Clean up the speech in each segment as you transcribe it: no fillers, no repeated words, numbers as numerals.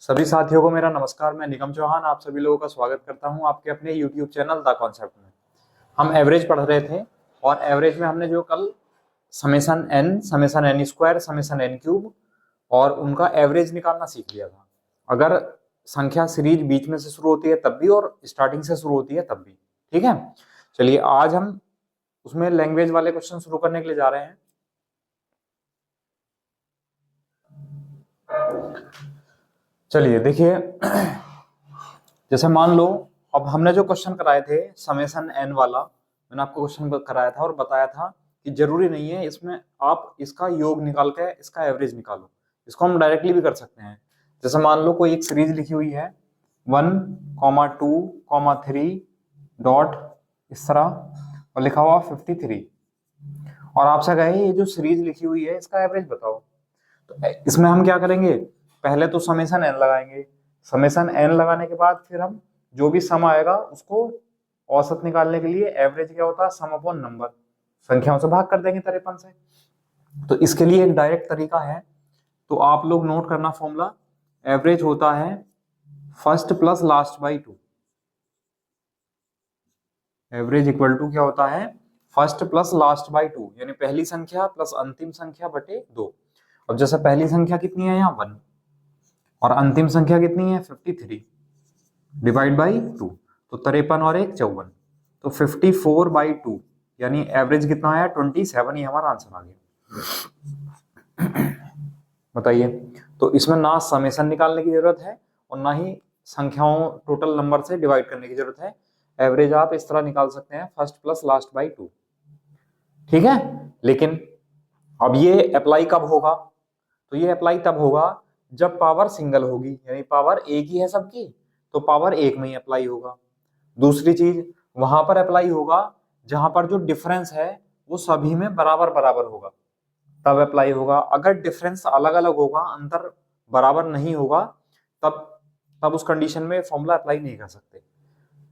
सभी साथियों को मेरा नमस्कार। मैं निगम चौहान आप सभी लोगों का स्वागत करता हूं आपके अपने YouTube चैनल द कॉन्सेप्ट में। हम एवरेज पढ़ रहे थे और एवरेज में हमने जो कल summation n square, summation n cube और उनका एवरेज निकालना सीख लिया था। अगर संख्या सीरीज बीच में से शुरू होती है तब भी और स्टार्टिंग से शुरू होती है तब भी। ठीक है, चलिए आज हम उसमें लैंग्वेज वाले क्वेश्चन शुरू करने के लिए जा रहे हैं। चलिए देखिए, जैसे मान लो अब हमने जो क्वेश्चन कराए थे समेसन n वाला, मैंने आपको क्वेश्चन कराया था और बताया था कि जरूरी नहीं है इसमें आप इसका योग निकाल के इसका एवरेज निकालो, इसको हम डायरेक्टली भी कर सकते हैं। जैसे मान लो कोई एक सीरीज लिखी हुई है 1,2,3 डॉट इस तरह और लिखा हुआ 53 और आपसे कहे ये जो सीरीज लिखी हुई है इसका एवरेज बताओ। तो इसमें हम क्या करेंगे, पहले तो समेसन n लगाएंगे। समेसन n लगाने के बाद फिर हम जो भी सम आएगा उसको औसत निकालने के लिए एवरेज क्या होता है, सम अपॉन नंबर, संख्याओं से भाग कर देंगे 53 से। तो इसके लिए एक डायरेक्ट तरीका है, तो आप लोग नोट करना फॉर्मूला। एवरेज होता है first plus last by 2। Average equal to क्या होता है, फर्स्ट प्लस लास्ट बाई 2, यानी पहली संख्या प्लस अंतिम संख्या बटे 2। अब जैसे पहली संख्या कितनी है यहाँ 1 और अंतिम संख्या कितनी है 53 डिवाइड बाई 2, तो 53 और 1 54, तो 54/2 यानी एवरेज कितना आया 27। ही हमारा आंसर आ गया। बताइए, तो इसमें ना समेशन निकालने की जरूरत है और ना ही संख्याओं टोटल नंबर से डिवाइड करने की जरूरत है। एवरेज आप इस तरह निकाल सकते हैं फर्स्ट प्लस लास्ट बाई 2। ठीक है, लेकिन अब ये अप्लाई कब होगा, तो ये अप्लाई तब होगा जब पावर सिंगल होगी, यानी पावर एक ही है सबकी, तो पावर एक में ही अप्लाई होगा। दूसरी चीज वहां पर अप्लाई होगा जहां पर जो डिफरेंस है वो सभी में बराबर बराबर होगा, तब अप्लाई होगा। अगर डिफरेंस अलग अलग होगा, अंतर बराबर नहीं होगा, तब तब उस कंडीशन में फॉर्मूला अप्लाई नहीं कर सकते।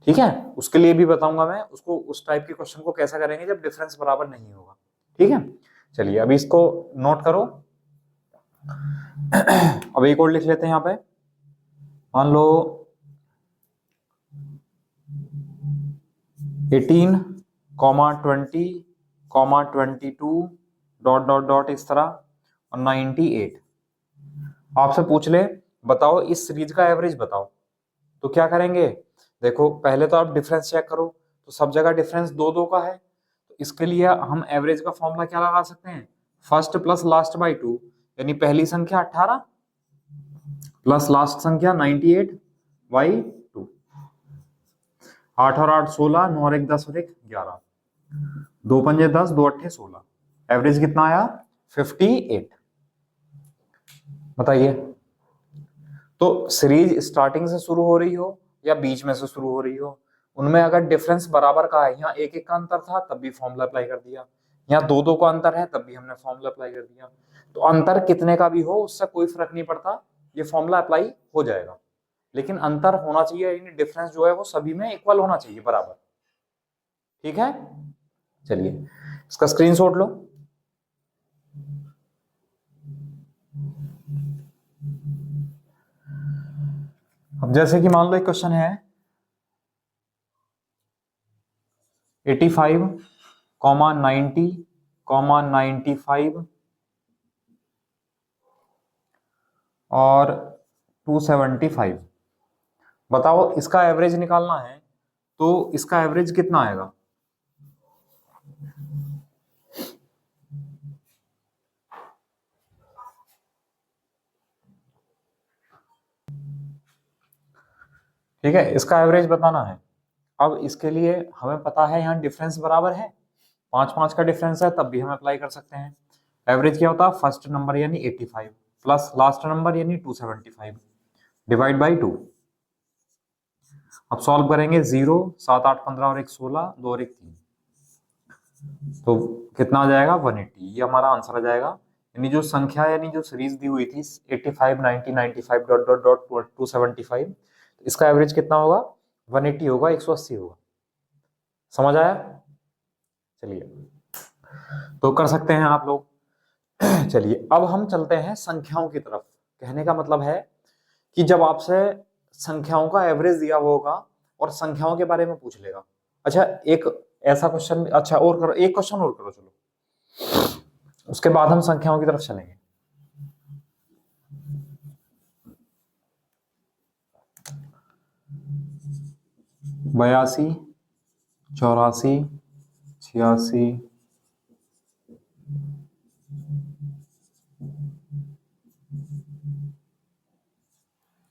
ठीक है, उसके लिए भी बताऊंगा मैं उसको, उस टाइप के क्वेश्चन को कैसा करेंगे जब डिफरेंस बराबर नहीं होगा। ठीक है, चलिए अभी इसको नोट करो। अब एक और लिख लेते हैं यहाँ पे, मान लो 18, 20, 22 डॉट डॉट डॉट इस तरह और 98। आपसे पूछ ले बताओ इस सीरीज का एवरेज बताओ, तो क्या करेंगे, देखो पहले तो आप डिफरेंस चेक करो, तो सब जगह डिफरेंस 2 2 का है, तो इसके लिए हम एवरेज का फॉर्मूला क्या लगा सकते हैं, फर्स्ट प्लस लास्ट बाई 2, यानी पहली संख्या 18 प्लस लास्ट संख्या 98/2। 8 और 8 16, 9 और 1 10 और 1 11, 2 पंजे 10, 2 अट्ठे 16, एवरेज कितना आया 58। बताइए, तो सीरीज स्टार्टिंग से शुरू हो रही हो या बीच में से शुरू हो रही हो, उनमें अगर डिफरेंस बराबर का है, यहाँ 1 1 का अंतर था तब भी फॉर्मूला अप्लाई कर दिया, यहाँ 2 2 का अंतर है तब भी हमने फॉर्मूला अप्लाई कर दिया। तो अंतर कितने का भी हो उससे कोई फर्क नहीं पड़ता, ये फॉर्मूला अप्लाई हो जाएगा। लेकिन अंतर होना चाहिए, यानी डिफरेंस जो है वो सभी में इक्वल होना चाहिए, बराबर। ठीक है, चलिए इसका स्क्रीनशॉट लो। अब जैसे कि मान लो एक क्वेश्चन है 85, 90, 95 और 275। बताओ इसका एवरेज निकालना है, तो इसका एवरेज कितना आएगा। ठीक है, इसका एवरेज बताना है। अब इसके लिए हमें पता है यहाँ डिफरेंस बराबर है, 5 5 का डिफरेंस है, तब भी हम अप्लाई कर सकते हैं। एवरेज क्या होता है, फर्स्ट नंबर यानी 85 प्लस लास्ट नंबर यानी 275 डिवाइड बाई 2। अब सॉल्व करेंगे, 0 7 8 15 और 1 16, 2 और 1 3, तो कितना आ जाएगा 180। ये हमारा आंसर आ जाएगा, यानी जो संख्या यानी जो सीरीज दी हुई थी 85 90 95 डॉट डॉट डॉट 275, इसका एवरेज कितना होगा 180 होगा, 180 होगा। समझ आया, चलिए तो कर सकते हैं आप लोग। चलिए अब हम चलते हैं संख्याओं की तरफ। कहने का मतलब है कि जब आपसे संख्याओं का एवरेज दिया हुआ होगा और संख्याओं के बारे में पूछ लेगा। अच्छा एक ऐसा क्वेश्चन, अच्छा और करो, एक क्वेश्चन और करो चलो, उसके बाद हम संख्याओं की तरफ चलेंगे। बयासी, 84, 86,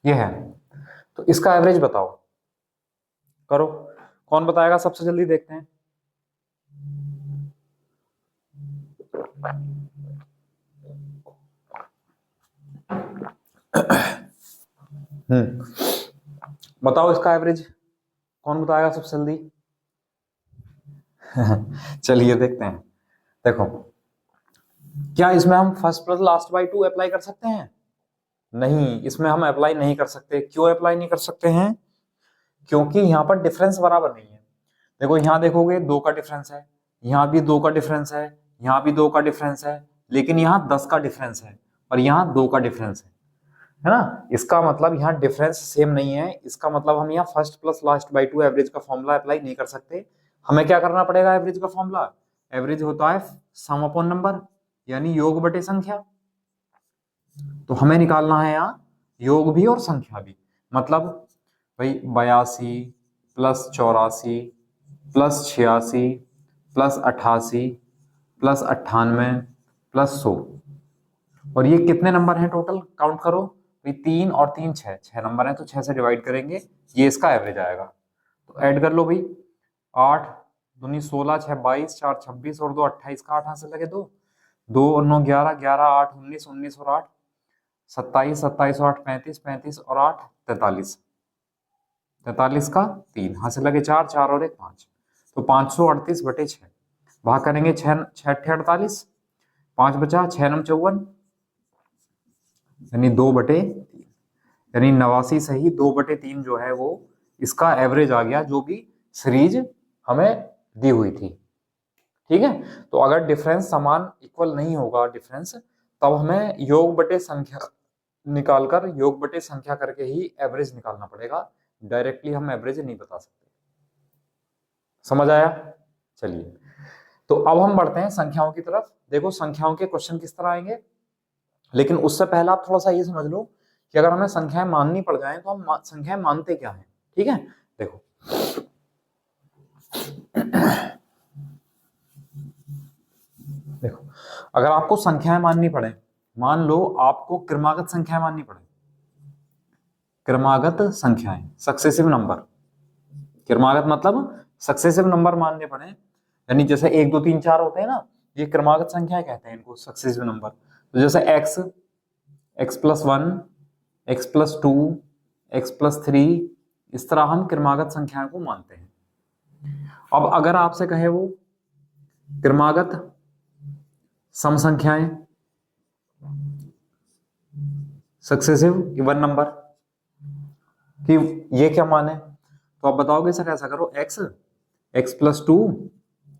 ये है, तो इसका एवरेज बताओ। करो, कौन बताएगा सबसे जल्दी, देखते हैं। बताओ इसका एवरेज कौन बताएगा सबसे जल्दी। चलिए देखते हैं। देखो, क्या इसमें हम first plus last by to apply कर सकते हैं? नहीं, इसमें हम अप्लाई नहीं कर सकते। क्यों अप्लाई नहीं कर सकते हैं? क्योंकि यहाँ पर डिफरेंस बराबर नहीं है। देखो यहाँ देखोगे 2 का डिफरेंस है, यहाँ भी 2 का डिफरेंस है, यहाँ भी 2 का डिफरेंस है, लेकिन यहाँ 10 का डिफरेंस है और यहाँ 2 का डिफरेंस है ना। इसका मतलब यहाँ डिफरेंस सेम नहीं है। इसका मतलब हम यहाँ first plus last by to average का फॉर्मूला अप्लाई नहीं कर सकते। हमें क्या करना पड़ेगा? एवरेज का फॉर्मूला, एवरेज होता है सम अपॉन नंबर, यानी योग बटे संख्या। तो हमें निकालना है यहाँ योग भी और संख्या भी। मतलब भाई 82 plus 84 plus 86 plus 88 plus 98 plus 100, और ये कितने नंबर हैं टोटल? काउंट करो भाई, 3 और 3 6 नंबर हैं, तो 6 से डिवाइड करेंगे, ये इसका एवरेज आएगा। तो ऐड कर लो भाई, 8 दूनी 16, 6 22, 4 26 और 2 28 का 8 हाथ से लगे 2, 2 और 9 11, 11 8 19, 19 और 8 27, 27 और 8 35, 35 और 8 43, 43 का 3 हाथ से लगे 4, 4 और 1 5, तो 538 बटे 6 भाग करेंगे, 6 6 48, 5 बचा, 6 9 54, यानी 2 बटे 3, यानी 89 सही 2 बटे 3 जो है वो इसका एवरेज आ गया, जो भी सीरीज हमें दी हुई थी। ठीक है, तो अगर डिफरेंस समान इक्वल नहीं होगा डिफरेंस, तब हमें योग बटे संख्या निकालकर, योग बटे संख्या करके ही एवरेज निकालना पड़ेगा। डायरेक्टली हम एवरेज नहीं बता सकते। समझ आया? चलिए, तो अब हम बढ़ते हैं संख्याओं की तरफ। देखो संख्याओं के क्वेश्चन किस तरह आएंगे, लेकिन उससे पहले आप थोड़ा सा ये समझ लो कि अगर हमें संख्याएं माननी पड़ जाए तो हम संख्याएं मानते क्या हैं। ठीक है, देखो देखो, अगर आपको संख्याएं माननी पड़े, मान लो आपको क्रमागत संख्याएं माननी पड़े, क्रमागत संख्याएं, सक्सेसिव नंबर, क्रमागत मतलब सक्सेसिव नंबर मानने पड़े, यानी जैसे 1 2 3 4 होते हैं ना, ये क्रमागत संख्याएं कहते हैं इनको, सक्सेसिव नंबर। तो जैसे x, x+1, x+2, x+3, इस तरह हम क्रमागत संख्याओं को मानते हैं। अब अगर आपसे कहे वो क्रमागत सम संख्याएं, सक्सेसिव इवन नंबर, कि ये क्या माने, तो आप बताओगे सर ऐसा करो, x, x+2,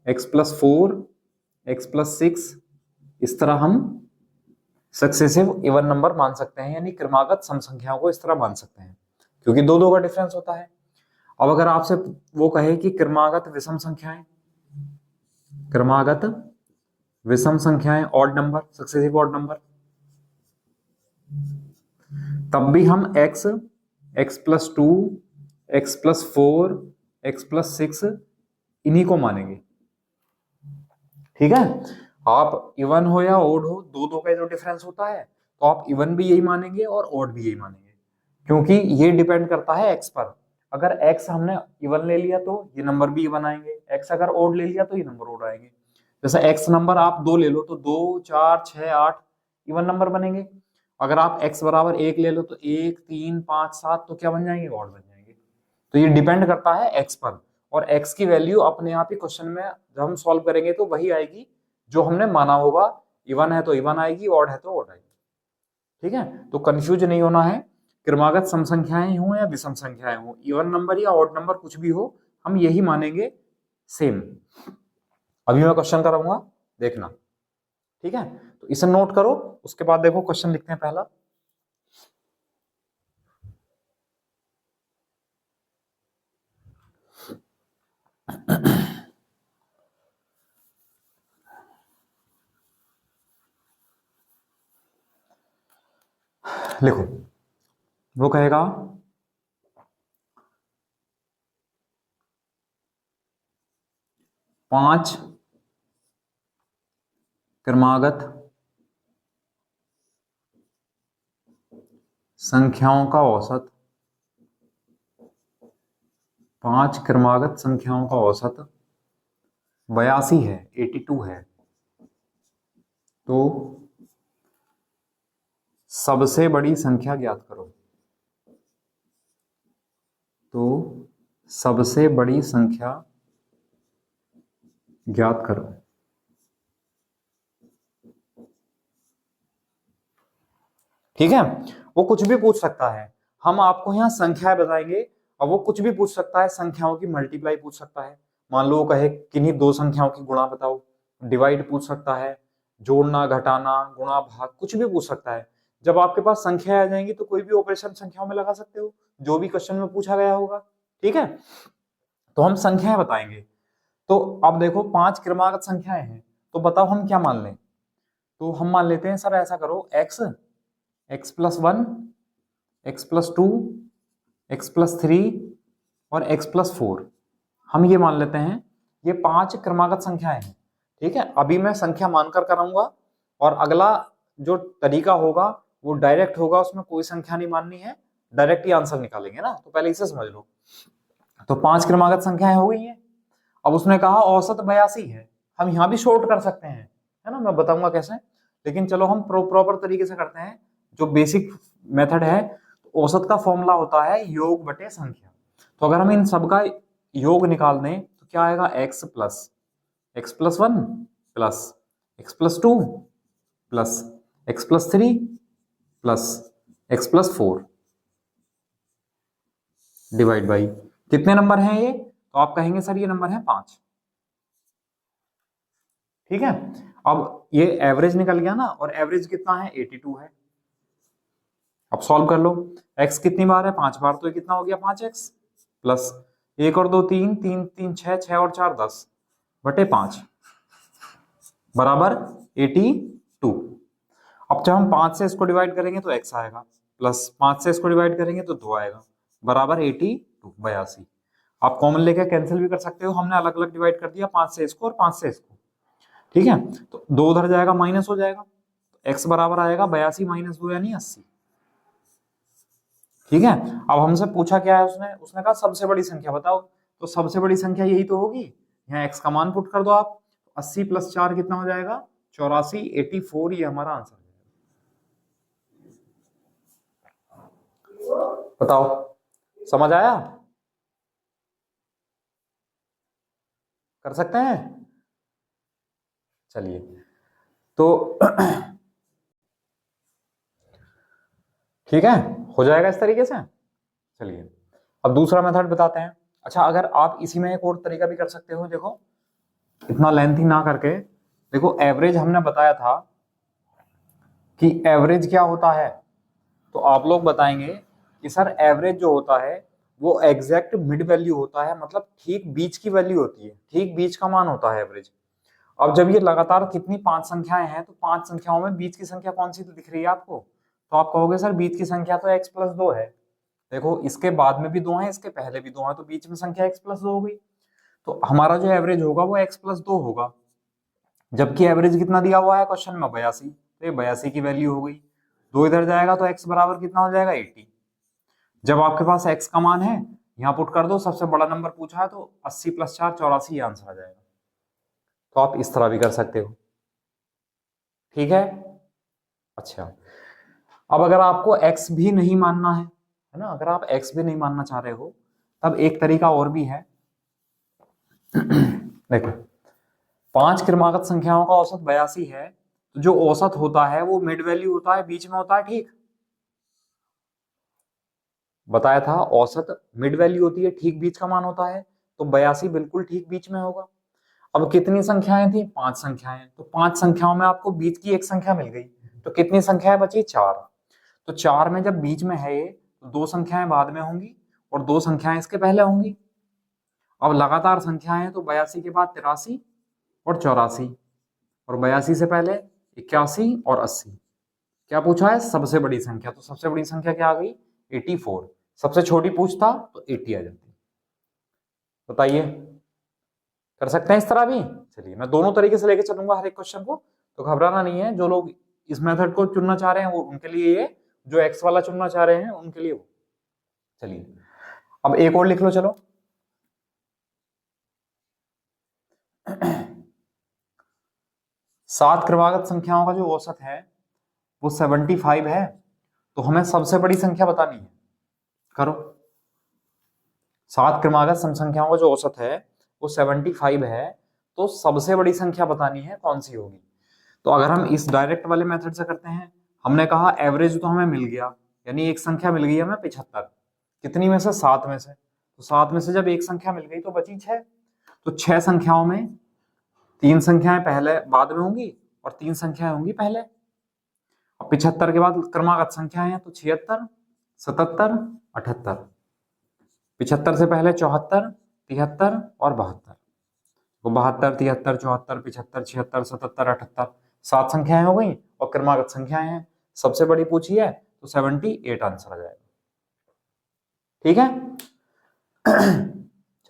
x+4, x+6, इस तरह हम सक्सेसिव इवन नंबर मान सकते हैं, यानी क्रमागत सम संख्याओं को इस तरह मान सकते हैं, क्योंकि 2 2 का डिफरेंस होता है। अब अगर आपसे वो कहे कि क्रमागत विषम संख्याएं, क्रमागत विषम संख्याएं, odd number, successive odd number, तब भी हम x, x+2, x+4, x+6 इन्हीं को मानेंगे। ठीक है, आप इवन हो या ओड हो, 2 2 का जो डिफरेंस होता है, तो आप इवन भी यही मानेंगे और ओड भी यही मानेंगे, क्योंकि ये डिपेंड करता है x पर। अगर x हमने इवन ले लिया तो ये नंबर भी इवन आएंगे, x अगर ओड ले लिया तो ये नंबर ओड आएंगे। जैसे x नंबर आप 2 ले लो तो 2 4 6 8 इवन नंबर बनेंगे। अगर आप x बराबर 1 ले लो तो 1 3 5 7, तो क्या बन जाएंगे? ऑड बन जाएंगे। तो ये डिपेंड करता है x पर, और x की वैल्यू अपने आप ही क्वेश्चन में जब हम सॉल्व करेंगे तो वही आएगी जो हमने माना होगा। इवन है तो इवन आएगी, ऑड है तो ऑड आएगी। ठीक है, तो कंफ्यूज नहीं होना है, क्रमागत सम संख्याएं हो या विषम संख्याएं हो, इवन नंबर या ऑड नंबर कुछ भी हो, हम यही मानेंगे सेम। अभी मैं क्वेश्चन कराऊंगा, देखना। ठीक है, तो इसे नोट करो, उसके बाद देखो क्वेश्चन लिखते हैं पहला। लिखो, वो कहेगा 5 क्रमागत संख्याओं का औसत, 5 क्रमागत संख्याओं का औसत 82 है, 82 है। तो सबसे बड़ी संख्या ज्ञात करो। तो सबसे बड़ी संख्या ज्ञात करो। ठीक है, वो कुछ भी पूछ सकता है, हम आपको यहाँ संख्याएं बताएंगे और वो कुछ भी पूछ सकता है, संख्याओं की मल्टीप्लाई पूछ सकता है। मान लो वो कहे किन्हीं दो संख्याओं की गुणा बताओ, डिवाइड पूछ सकता है, जोड़ना, घटाना, गुणा, भाग, कुछ भी पूछ सकता है। जब आपके पास संख्या आ जाएंगी तो कोई भी ऑपरेशन संख्याओं में लगा सकते हो, जो भी क्वेश्चन में पूछा गया होगा। ठीक है, तो हम संख्याएं बताएंगे। तो अब देखो 5 क्रमागत संख्याएं हैं, तो बताओ हम क्या मान लें। तो हम मान लेते हैं सर ऐसा करो, x x+1, x+2, x+3 और x+4, हम ये मान लेते हैं ये 5 क्रमागत संख्याएं हैं। ठीक है, अभी मैं संख्या मानकर कराऊंगा और अगला जो तरीका होगा वो डायरेक्ट होगा, उसमें कोई संख्या नहीं माननी है, डायरेक्ट ही आंसर निकालेंगे ना। तो पहले इसे समझ लो। तो 5 क्रमागत संख्याएं हो गई हैं। अब उसने कहा औसत 82 है, हम यहाँ भी शॉर्ट कर सकते हैं, है ना, मैं बताऊंगा कैसे, लेकिन चलो हम प्रॉपर तरीके से करते हैं जो बेसिक मेथड है। औसत का फॉर्मूला होता है योग बटे संख्या। तो अगर हम इन सब का योग निकाल दें तो क्या आएगा, x+1 plus x+2 plus x+3 plus x+4 divide by, कितने नंबर हैं ये, तो आप कहेंगे सर ये नंबर है 5। ठीक है, अब ये एवरेज निकल गया ना, और एवरेज कितना है, 82 है। अब सॉल्व कर लो, x कितनी बार है, 5 बार, तो ये कितना हो गया, 5x प्लस 1 और 2 3, 3 3 6, 6 और 4 10 बटे 5 बराबर 82। अब जब हम 5 से इसको डिवाइड करेंगे तो x आएगा, प्लस 5 से इसको डिवाइड करेंगे तो 2 आएगा, बराबर 82, 82। आप कॉमन लेकर कैंसिल भी कर सकते हो, हमने अलग अलग डिवाइड कर दिया, 5 से इसको और 5 से इसको। ठीक है, तो 2 उधर जाएगा, माइनस हो जाएगा, x बराबर आएगा 82 माइनस 2 यानी 80। ठीक है, अब हमसे पूछा क्या है, उसने कहा सबसे बड़ी संख्या बताओ, तो सबसे बड़ी संख्या यही तो होगी, यहाँ x का मान पुट कर दो आप, 80 + 4 कितना हो जाएगा, 84, 84, ये हमारा आंसर है। बताओ, समझ आया, कर सकते हैं, चलिए। तो ठीक है, हो जाएगा इस तरीके से। चलिए अब दूसरा मेथड बताते हैं। अच्छा, अगर आप इसी में एक और तरीका भी कर सकते हो, देखो इतना लेंथी ना करके, देखो एवरेज हमने बताया था कि एवरेज क्या होता है, तो आप लोग बताएंगे कि सर एवरेज जो होता है वो एग्जैक्ट मिड वैल्यू होता है, मतलब ठीक बीच की वैल्यू होती है, ठीक बीच का मान होता है एवरेज। अब जब ये लगातार कितनी 5 संख्याएं हैं, तो 5 संख्याओं में बीच की संख्या कौन सी दिख रही है आपको, तो आप कहोगे सर बीच की संख्या तो x+2 है। देखो इसके बाद में भी 2 हैं, इसके पहले भी 2 हैं, तो बीच में संख्या x+2 हो गई, तो हमारा जो एवरेज होगा वो x+2 होगा। जबकि एवरेज कितना दिया हुआ है क्वेश्चन में, 82, तो ये 82 की वैल्यू हो गई। 2 इधर जाएगा तो x बराबर कितना हो जाएगा, 80। जब आपके पास x का मान है, यहाँ पुट कर दो, सबसे बड़ा नंबर पूछा है तो 80 + 4 84 आंसर आ जाएगा। तो आप इस तरह भी कर सकते हो। ठीक है, अच्छा, अब अगर आपको x भी नहीं मानना है ना, अगर आप x भी नहीं मानना चाह रहे हो, तब एक तरीका और भी है। देखो 5 क्रमागत संख्याओं का औसत 82 है, तो जो औसत होता है वो मिड वैल्यू होता है, बीच में होता है। ठीक, बताया था औसत मिड वैल्यू होती है, ठीक बीच का मान होता है, तो 82 बिल्कुल ठीक बीच में होगा। अब कितनी संख्याएं थी, 5 संख्याएं, तो 5 संख्याओं में आपको बीच की एक संख्या मिल गई, तो कितनी संख्याएं बची, 4। तो 4 में जब बीच में है ये, तो 2 संख्याएं बाद में होंगी और 2 संख्याएं इसके पहले होंगी। अब लगातार संख्याएं हैं तो 82 के बाद 83 और 84, और 82 से पहले 81 और 80। क्या पूछा है? सबसे बड़ी संख्या। तो सबसे बड़ी संख्या क्या आ गई? 84। सबसे छोटी पूछता तो 80 आ जाती। बताइए, कर सकते हैं इस तरह भी? चलिए मैं दोनों तरीके से लेके चलूंगा हर एक क्वेश्चन को, तो घबराना नहीं है। जो लोग इस मेथड को चुनना चाह रहे हैं वो उनके लिए ये, जो एक्स वाला चुनना चाह रहे हैं उनके लिए वो। चलिए अब एक और लिख लो, चलो। सात क्रमागत संख्याओं का जो औसत है वो 75 है, तो हमें सबसे बड़ी संख्या बतानी है। करो। सात क्रमागत सम संख्याओं का जो औसत है वो 75 है, तो सबसे बड़ी संख्या बतानी है, कौन सी होगी? तो अगर हम इस डायरेक्ट वाले मेथड से करते हैं, हमने कहा एवरेज तो हमें मिल गया, यानी एक संख्या मिल गई हमें 75। कितनी में से? 7 में से। तो 7 में से जब एक संख्या मिल गई तो बची 6। तो 6 संख्याओं में 3 संख्याएं पहले बाद में होंगी और 3 संख्याएं होंगी पहले। अब 75 के बाद क्रमागत संख्याएं हैं तो 76, 77, 78। 75 से पहले 74, 73 और 72। तो 72, 73, 74, 75, 76, 77, 78, 7 संख्याएं हो गई और क्रमागत संख्याएं हैं। सबसे बड़ी पूछी है तो 78 आंसर आ जाएगा। ठीक है।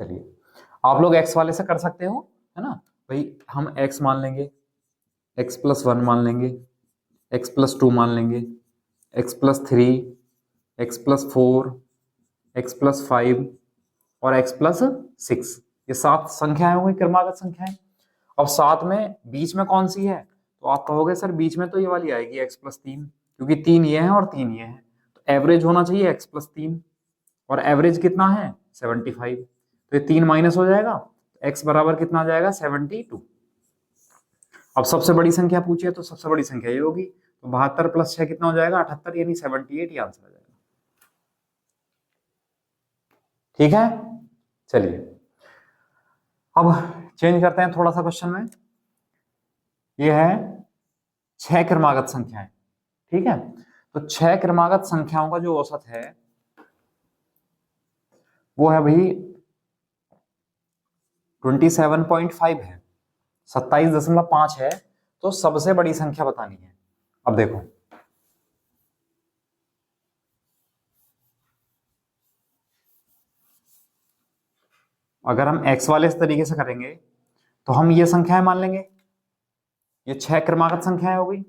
चलिए आप लोग एक्स वाले से कर सकते हो, है ना भाई? हम एक्स मान लेंगे, x+1 मान लेंगे, x+2 मान लेंगे, x+3, x+4, x+5 और x+6। ये 7 संख्याएं हो गई क्रमागत संख्याएं। अब 7 में बीच में कौन सी है? तो आप कहोगे सर बीच में तो ये वाली आएगी x+3, क्योंकि 3 ये हैं और 3 ये हैं, तो एवरेज होना चाहिए x+3, और एवरेज कितना है? 75। तो ये 3 माइनस हो जाएगा, x बराबर कितना आ जाएगा? 72। अब सबसे बड़ी संख्या पूछी है तो सबसे बड़ी संख्या ये होगी, तो 72 + 6 कितना हो जाएगा? 78, यानी 78 ही आंसर आ जाएगा। ठीक है। चलिए अब चेंज करते हैं थोड़ा सा क्वेश्चन में। ये है 6 क्रमागत संख्याएं। ठीक है, तो 6 क्रमागत संख्याओं का जो औसत है वो है भाई 27.5 है, 27.5 है। तो सबसे बड़ी संख्या बतानी है। अब देखो, अगर हम एक्स वाले इस तरीके से करेंगे तो हम ये संख्याएं मान लेंगे, ये 6 क्रमागत संख्याएं हो गई।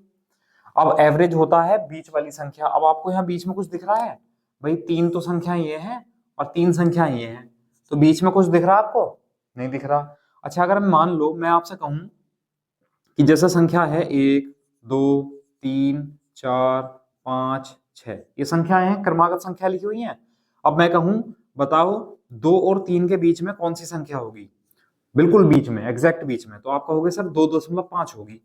अब एवरेज होता है बीच वाली संख्या। अब आपको यहाँ बीच में कुछ दिख रहा है? भाई 3 तो संख्याएं ये हैं और 3 संख्याएं ये हैं, तो बीच में कुछ दिख रहा है आपको? नहीं दिख रहा। अच्छा, अगर हम मान लो मैं आपसे कहूं कि जैसे संख्या है 1, 2, 3, 4, 5, 6, ये संख्याएं हैं, क्रमागत संख्या लिखी हुई हैं। अब मैं कहूं बताओ 2 और 3 के बीच में कौन सी संख्या होगी? बिल्कुल बीच में, एग्जैक्ट बीच में, तो आप कहोगे सर 2.5 होगी।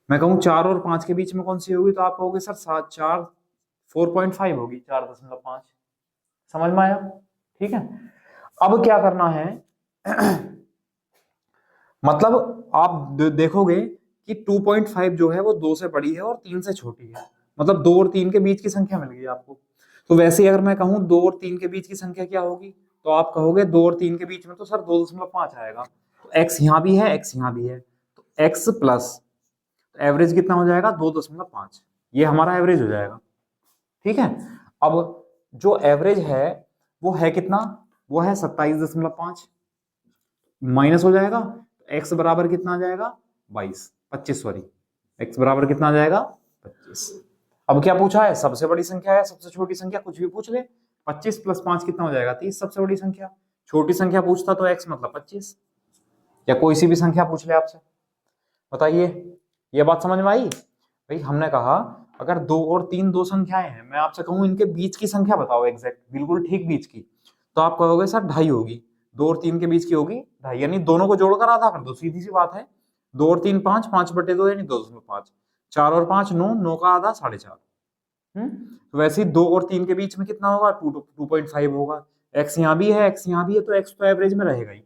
मैं कहूं 4 और 5 के बीच में कौन सी होगी? तो आप कहोगे सर 4.5 होगी, 4.5। समझ में आया? ठीक है। अब क्या करना है? मतलब आप देखोगे कि 2.5 जो है वो 2 से बड़ी है और 3 से छोटी है, मतलब 2 और 3 के बीच की संख्या मिल गई आपको। तो वैसे ही अगर मैं कहूं 2 और 3 के बीच की संख्या क्या होगी, तो आप कहोगे 2 और 3 के बीच में तो सर 2.5 आएगा। तो x यहां भी है, x यहां भी है, तो x प्लस एवरेज कितना हो जाएगा? 2.5। ये हमारा एवरेज हो जाएगा। ठीक है। अब जो एवरेज है वो है कितना? वो है 27.5, माइनस हो जाएगा, x बराबर कितना आ जाएगा? 25, सॉरी, x बराबर कितना आ जाएगा? 25। अब क्या पूछा है? सबसे बड़ी संख्या है, सबसे छोटी संख्या, कुछ भी पूछ ले। 25 + 5 कितना हो जाएगा? 30, सबसे बड़ी संख्या। छोटी संख्या पूछता तो x मतलब 25, या कोई सी भी संख्या पूछ ले आपसे। बताइए, ये बात समझ में आई? भाई हमने कहा अगर 2 और 3 दो संख्याएं हैं, मैं आपसे कहूं इनके बीच की संख्या बताओ एग्जैक्ट, बिल्कुल ठीक बीच की, तो आप कहोगे सर 2.5 होगी। 2 और 3 के बीच की होगी 2.5, यानी दोनों को जोड़कर आधा कर दो, सीधी सी बात है। 2 और 3 5, 5/2 यानी 2.5। 4 और 5 9, 9 का आधा 4.5। तो वैसे ही 2 और 3 के बीच में कितना होगा? 2.5 होगा। एक्स यहाँ भी है, एक्स यहाँ भी है, तो एक्स तो एवरेज में रहेगा ही।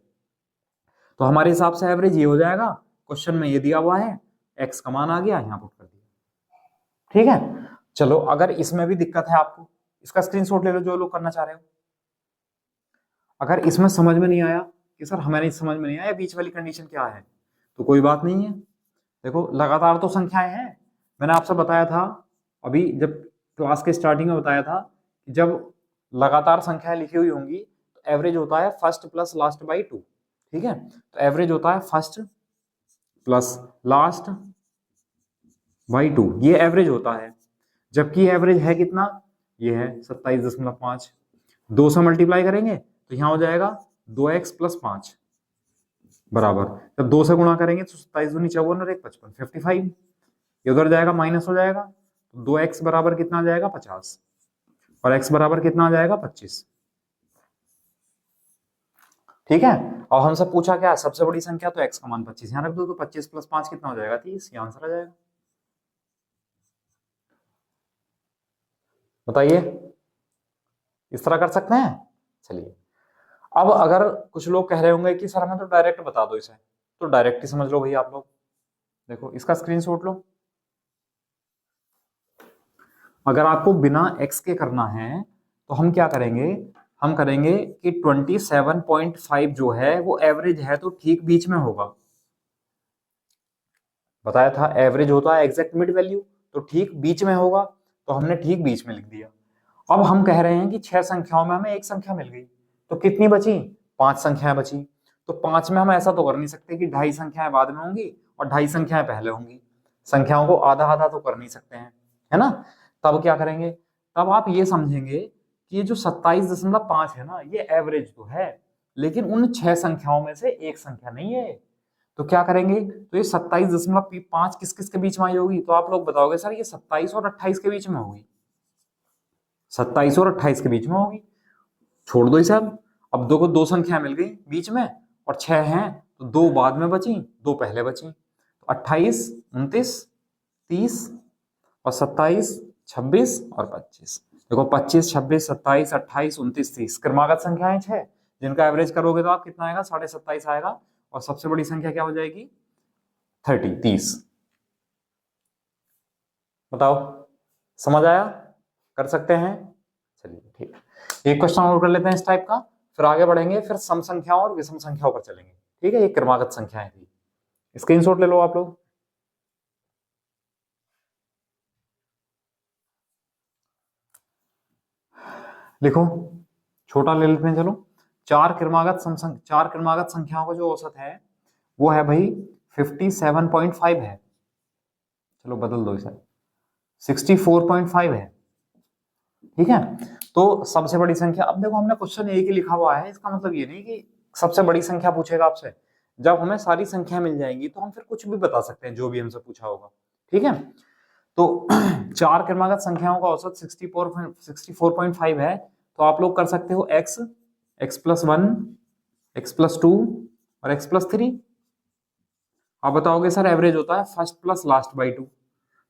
तो हमारे हिसाब से एवरेज ये हो जाएगा। क्वेश्चन में ये दिया हुआ है, एक्स का मान आ गया, यहाँ पुट कर दिया। ठीक है। चलो अगर इसमें भी दिक्कत है आपको, इसका स्क्रीनशॉट ले लो जो लोग करना चाह रहे हो। अगर इसमें समझ में नहीं आया कि सर हमें समझ में नहीं आया बीच वाली कंडीशन क्या है, तो कोई बात नहीं है। देखो लगातार तो संख्याएं हैं, मैंने आपसे बताया था अभी जब क्लास के स्टार्टिंग में बताया था कि जब लगातार संख्याएं लिखी हुई होंगी तो एवरेज होता है फर्स्ट प्लस लास्ट बाई 2। ठीक है, तो एवरेज होता है फर्स्ट प्लस लास्ट बाई 2, ये एवरेज होता है। जबकि एवरेज है कितना, ये है 27.5। 2 से मल्टीप्लाई करेंगे तो यहां हो जाएगा 2x प्लस 5 बराबर, जब 2 से गुणा करेंगे तो 27 दूनी 54 और 1 55, 55। ये उधर जाएगा माइनस हो जाएगा, तो 2x बराबर कितना आ जाएगा 50 और x बराबर कितना आ जाएगा 25। ठीक है, और हमसे पूछा क्या है, सबसे बड़ी संख्या, तो x का मान 25 यहाँ रख दो, तो 25 प्लस 5 कितना हो जाएगा 30, ये आंसर आ जाएगा। बताइए, इस तरह कर सकते हैं। चलिए, अब अगर कुछ लोग कह रहे होंगे कि सर हमें तो डायरेक्ट बता दो इसे, तो डायरेक्ट ही समझ लो भाई आप लोग। देखो इसका स्क्रीनशॉट लो। अगर आपको बिना x के करना है तो हम क्या करेंगे, हम करेंगे कि 27.5 जो है वो एवरेज है तो ठीक बीच में होगा। बताया था एवरेज होता है एग्जैक्ट मिड वैल्यू, तो ठीक बीच में होगा, तो हमने ठीक बीच में लिख दिया। अब हम कह रहे हैं कि 6 संख्याओं में हमें एक संख्या मिल गई, तो कितनी बची, 5 संख्याएं बची। तो 5 में हम ऐसा तो कर नहीं सकते कि 2.5 संख्याएं बाद में होंगी और 2.5 संख्याएं पहले होंगी, संख्याओं को आधा आधा तो कर नहीं सकते हैं, है ना। तब क्या करेंगे, तब आप ये समझेंगे कि ये जो 27.5 है ना, ये एवरेज तो है, लेकिन उन 6 संख्याओं में से एक संख्या नहीं है। तो क्या करेंगे, तो ये 27.5 किस किस के बीच में आई होगी, तो आप लोग बताओगे सर ये 27 और 28 के बीच में होगी, 27 और 28 के बीच में होगी। छोड़ दो इसे, अब दो को 2 संख्या मिल गई बीच में और 6 हैं, तो 2 बाद में बची 2 पहले बची, तो 28 29 30 और 27 26 और 25। देखो 25 26 27 28 29 30 क्रमागत संख्याएं 6, जिनका एवरेज करोगे तो आप कितना आएगा 27.5 आएगा, और सबसे बड़ी संख्या क्या हो जाएगी 30। बताओ, समझ आया, कर सकते हैं। चलिए ठीक है, एक क्वेश्चन और कर लेते हैं इस टाइप का, फिर आगे बढ़ेंगे, फिर सम संख्याओं और विषम संख्याओं पर चलेंगे। ठीक है, ये क्रमागत संख्याएं थी, स्क्रीनशॉट ले लो आप लोग। लिखो, छोटा ले लेते हैं चलो। 4 क्रमागत संख्याओं का जो औसत है वो है भाई 57.5 है, चलो बदल दो इसे, 64.5 है। ठीक है, तो सबसे बड़ी संख्या, अब देखो हमने क्वेश्चन एक ही लिखा हुआ है, इसका मतलब ये नहीं कि सबसे बड़ी संख्या पूछेगा आपसे। जब हमें सारी संख्या मिल जाएंगी तो हम फिर कुछ भी बता सकते हैं जो भी हमसे पूछा होगा। ठीक है, तो 4 क्रमागत संख्याओं का औसत 64.5 है, तो आप लोग कर सकते हो x, x+1, x+2 और x+3। आप बताओगे सर एवरेज होता है फर्स्ट प्लस लास्ट बाई 2,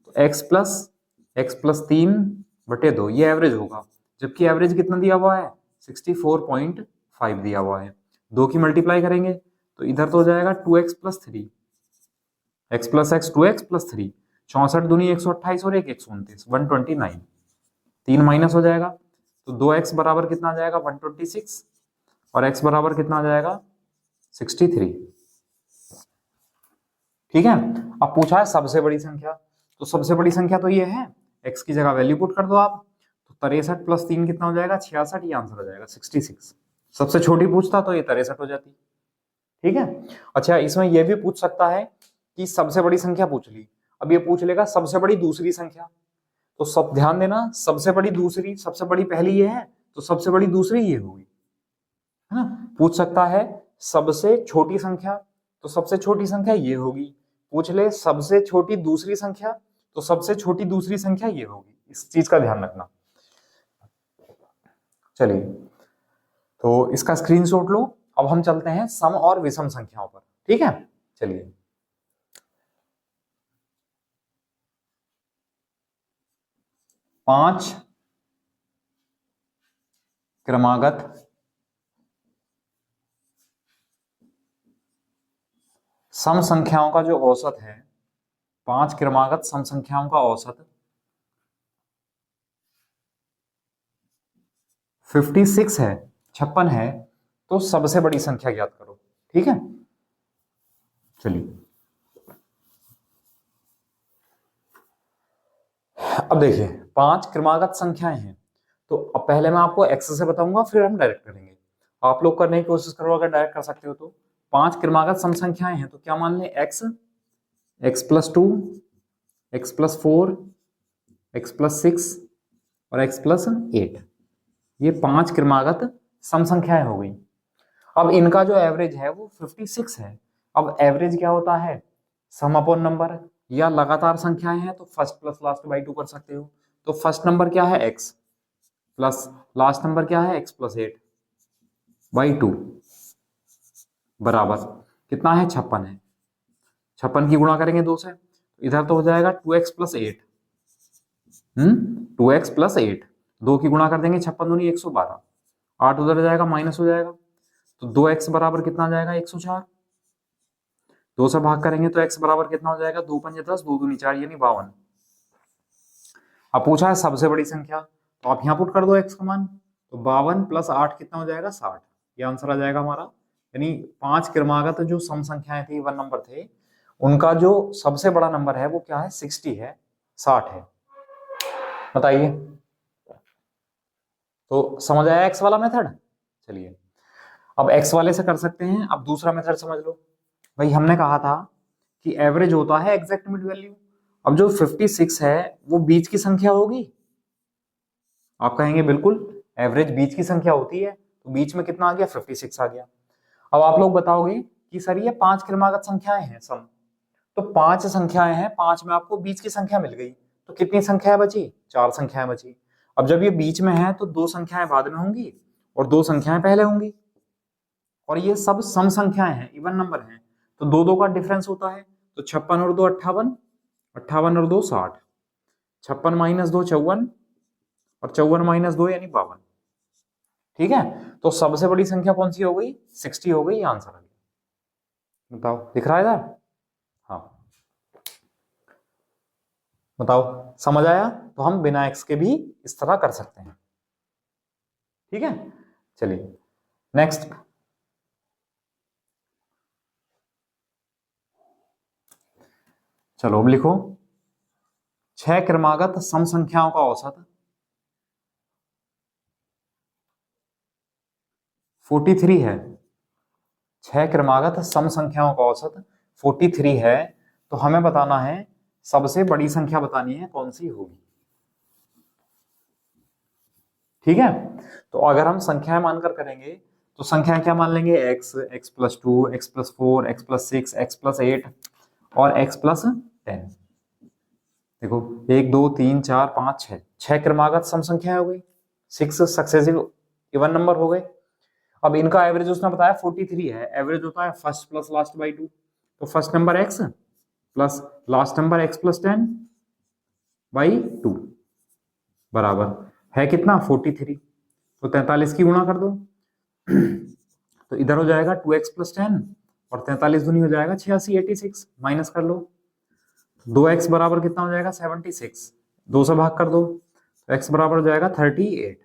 तो x+3/2 ये एवरेज होगा, जबकि एवरेज कितना दिया हुआ है 64.5 दिया हुआ है। 2 की मल्टीप्लाई करेंगे तो इधर तो हो जाएगा 2x+3, x+x 2x+3, 64 दूनी 128 और 1 129 129, 3 माइनस हो जाएगा, तो 2x बराबर कितना आ जाएगा 126 और x बराबर कितना आ जाएगा 63। ठीक है, अब पूछा है सबसे बड़ी संख्या, तो सबसे बड़ी संख्या तो ये है, x की जगह वैल्यू पुट कर दो आप, तो 63+3 कितना हो जाएगा 66, ये आंसर हो जाएगा 66। सबसे छोटी पूछता तो ये 63 हो जाती। ठीक है, अच्छा इसमें यह भी पूछ सकता है कि सबसे बड़ी संख्या पूछ ली, अब ये पूछ लेगा सबसे बड़ी दूसरी संख्या, तो सब ध्यान देना, सबसे बड़ी दूसरी, सबसे बड़ी पहली ये है तो सबसे बड़ी दूसरी ये होगी, है ना। पूछ सकता है सबसे छोटी संख्या, तो सबसे छोटी संख्या ये होगी। पूछ ले सबसे छोटी दूसरी संख्या, तो सबसे छोटी दूसरी संख्या ये होगी, इस चीज का ध्यान रखना। चलिए, तो इसका स्क्रीनशॉट लो। अब हम चलते हैं सम और विषम संख्याओं पर। ठीक है, चलिए, पांच क्रमागत सम संख्याओं का जो औसत है, 5 क्रमागत सम संख्याओं का औसत 56 है, 56 है, तो सबसे बड़ी संख्या ज्ञात करो। ठीक है, चलिए अब देखिए 5 क्रमागत संख्याएं हैं, तो अब पहले मैं आपको एक्स से बताऊंगा, फिर हम डायरेक्ट करेंगे। आप लोग करने की कोशिश करो, अगर डायरेक्ट कर सकते हो तो। 5 क्रमागत सम संख्याएं हैं, तो क्या मान लें, x, x plus 2, x plus 4, x plus 6 और एक्स प्लस 8। ये 5 क्रमागत सम संख्याएं हो गई। अब इनका जो एवरेज है वो 56 है। अब एवरेज क्या होता है, सम अपॉन नंबर, या लगातार संख्याएं हैं तो फर्स्ट प्लस लास्ट बाई 2 कर सकते हो। तो फर्स्ट नंबर क्या है, एक्स, प्लस लास्ट नंबर क्या है, एक्स प्लस 8 बाई 2 बराबर कितना है, 56 है। 56 की गुणा करेंगे 2 से, इधर तो हो जाएगा 2x प्लस 8, 2x प्लस 8, 2 की गुणा कर देंगे, 56 दूनी 112, 8 उधर जाएगा, माइनस हो जाएगा, तो 2x बराबर कितना आ जाएगा, 104। 2 से भाग करेंगे तो x बराबर कितना हो जाएगा, 2 पंजे 10, 2 दूनी 4 यानी 52। अब पूछा है सबसे बड़ी संख्या, तो आप यहाँ पुट कर दो x का मान, तो 52 प्लस 8 कितना हो जाएगा, 60। ये आंसर आ जाएगा हमारा। यानी 5 क्रमागत जो सम संख्याएं थी, 1 नंबर थे, उनका जो सबसे बड़ा नंबर है वो क्या है, 60 है, 60 है। बताइए, तो समझ आया एक्स वाला मेथड। चलिए अब एक्स वाले से कर सकते हैं। अब दूसरा मेथड समझ लो भाई, हमने कहा था कि एवरेज होता है एग्जैक्ट मिड वैल्यू। अब जो 56 है वो बीच की संख्या होगी। आप कहेंगे बिल्कुल, एवरेज बीच की संख्या होती है, तो बीच में कितना आ गया, 56 आ गया। अब आप लोग बताओगे कि सर ये 5 क्रमागत संख्याएं हैं सम, तो 5 संख्याएं हैं, 5 में आपको बीच की संख्या मिल गई, तो कितनी संख्याएं बची, 4 संख्याएं बची। अब जब ये बीच में है तो 2 संख्याएं बाद में होंगी और 2 संख्याएं पहले होंगी, और ये सब सम संख्याएं हैं, इवन नंबर हैं, तो 2 का डिफरेंस होता है। तो 56 और 2 58, 58 और 2 60, 56 माइनस 2 54 और 54 माइनस 2 यानी 52। ठीक है, तो सबसे बड़ी संख्या कौन सी हो गई, 60 हो गई, आंसर आ गया। बताओ, दिख रहा है इधर, हाँ बताओ, समझ आया। तो हम बिना एक्स के भी इस तरह कर सकते हैं। ठीक है, चलिए नेक्स्ट। चलो अब लिखो, 6 क्रमागत सम संख्याओं का औसत 43 है। 6 क्रमागत सम संख्याओं का औसत 43 है, तो हमें बताना है सबसे बड़ी संख्या बतानी है कौन सी होगी। ठीक है, तो अगर हम संख्याएं मानकर करेंगे तो संख्याएं क्या मान लेंगे, x, x plus 2, x plus 4, x plus 6, x plus 8 और x प्लस 10। देखो 1 2 3 4 5 6, 6 क्रमागत सम संख्याएं हो गई, 6 सक्सेसिव इवन नंबर हो गए। अब इनका एवरेज उसने बताया 43 है, एवरेज होता है फर्स्ट प्लस लास्ट बाई 2, तो first number x plus last number x plus 10 by 2 बराबर है कितना, 43। तो 43 की गुणा कर दो, तो इधर हो जाएगा 2x प्लस 10 और 43 दूनी हो जाएगा 86, 86 माइनस कर लो, 2x बराबर कितना हो जाएगा, 76, 2 से भाग कर दो, तो x बराबर हो जाएगा 38।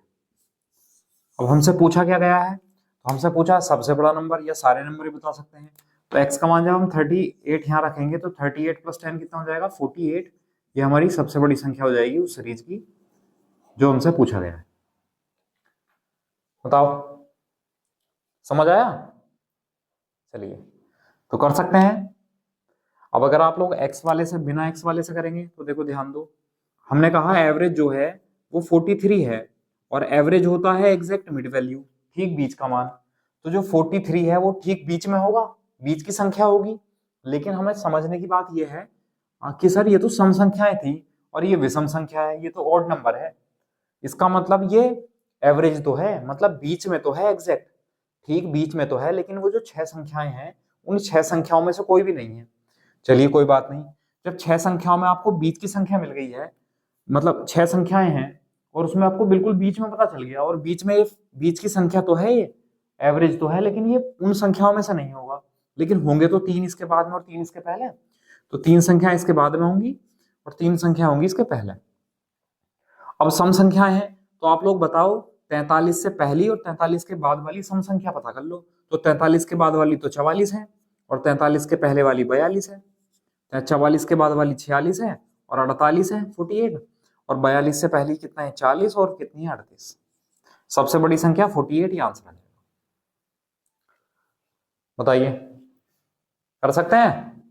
अब हमसे पूछा क्या गया है, तो हमसे पूछा सबसे बड़ा नंबर या सारे नंबर ही बता सकते हैं। तो x का मान जब हम 38 यहाँ रखेंगे तो 38 प्लस 10 कितना हो जाएगा, 48। ये हमारी सबसे बड़ी संख्या हो जाएगी उस सीरीज की जो हमसे पूछा गया है। बताओ, समझ आया। चलिए तो कर सकते हैं। अब अगर आप लोग x वाले से बिना x वाले से करेंगे तो देखो ध्यान दो, हमने कहा एवरेज जो है वो 43 है और एवरेज होता है एग्जैक्ट मिड वैल्यू, ठीक बीच का मान। तो जो 43 है वो ठीक बीच में होगा, बीच की संख्या होगी। लेकिन हमें समझने की बात यह है कि सर ये तो सम संख्याएं थी और ये विषम संख्या है, ये तो ऑड नंबर है। इसका मतलब ये एवरेज तो है, मतलब बीच में तो है, एग्जैक्ट ठीक बीच में तो है, लेकिन वो जो 6 संख्याएं हैं उन 6 संख्याओं में से कोई भी नहीं है। चलिए कोई बात नहीं, जब 6 संख्याओं में आपको बीच की संख्या मिल गई है, मतलब 6 संख्याएं हैं और उसमें आपको बिल्कुल बीच में पता चल गया, और बीच में बीच की संख्या तो है, ये एवरेज तो है, लेकिन ये उन संख्याओं में से नहीं होगा। लेकिन होंगे तो 3 इसके बाद में और 3 इसके पहले, तो 3 संख्या इसके बाद में होंगी और 3 संख्या होंगी इसके पहले। अब सम संख्याएं हैं, तो आप लोग बताओ 43 से पहली और 43 के बाद वाली सम संख्या पता कर लो। तो 43 के बाद वाली तो 44 है, और 43 के पहले वाली 42 है, 44 के बाद वाली 46 है, और 48 है 48, और 42 से पहली कितना है 40, और कितनी है 38। सबसे बड़ी संख्या 48 ही आंसर है। बताइए, कर सकते हैं?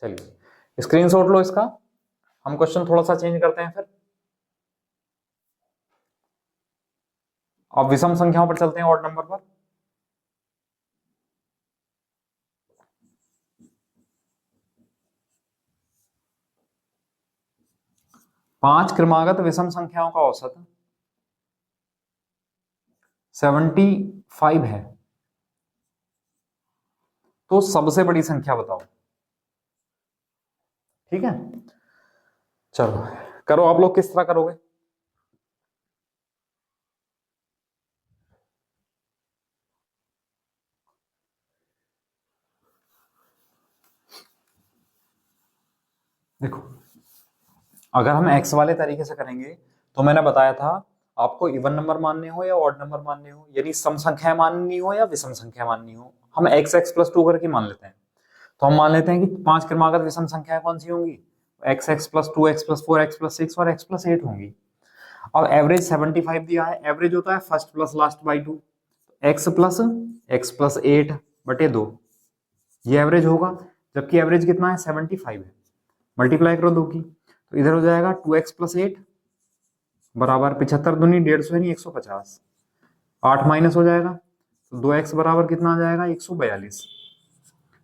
चलिए स्क्रीनशॉट लो इसका, हम क्वेश्चन थोड़ा सा चेंज करते हैं फिर। अब विषम संख्याओं पर चलते हैं, ऑड नंबर पर। पांच क्रमागत विषम संख्याओं का औसत 75 है, तो सबसे बड़ी संख्या बताओ। ठीक है, चलो करो आप लोग, किस तरह करोगे? देखो, अगर हम एक्स वाले तरीके से करेंगे तो मैंने बताया था आपको इवन नंबर मानने हो या ऑड नंबर मानने हो, यानी सम संख्या माननी हो या विषम संख्या माननी हो, हम एक्स एक्स प्लस टू करके मान लेते हैं। तो हम मान लेते हैं कि पांच क्रमागत विषम संख्याएं कौन सी होंगी? X x plus two, x plus four, x plus six और एक्स प्लस एट होंगी। अब एवरेज 75 दिया है, एवरेज होता है first plus last by two, x plus eight बटे दो, ये एवरेज होगा। जबकि एवरेज कितना है 75 है, मल्टीप्लाई करो दो की, तो इधर हो जाएगा 2x प्लस एट बराबर 75 दूनी 150 है नहीं 150, 8 माइनस हो जाएगा तो 2x बराबर कितना आ जाएगा 142,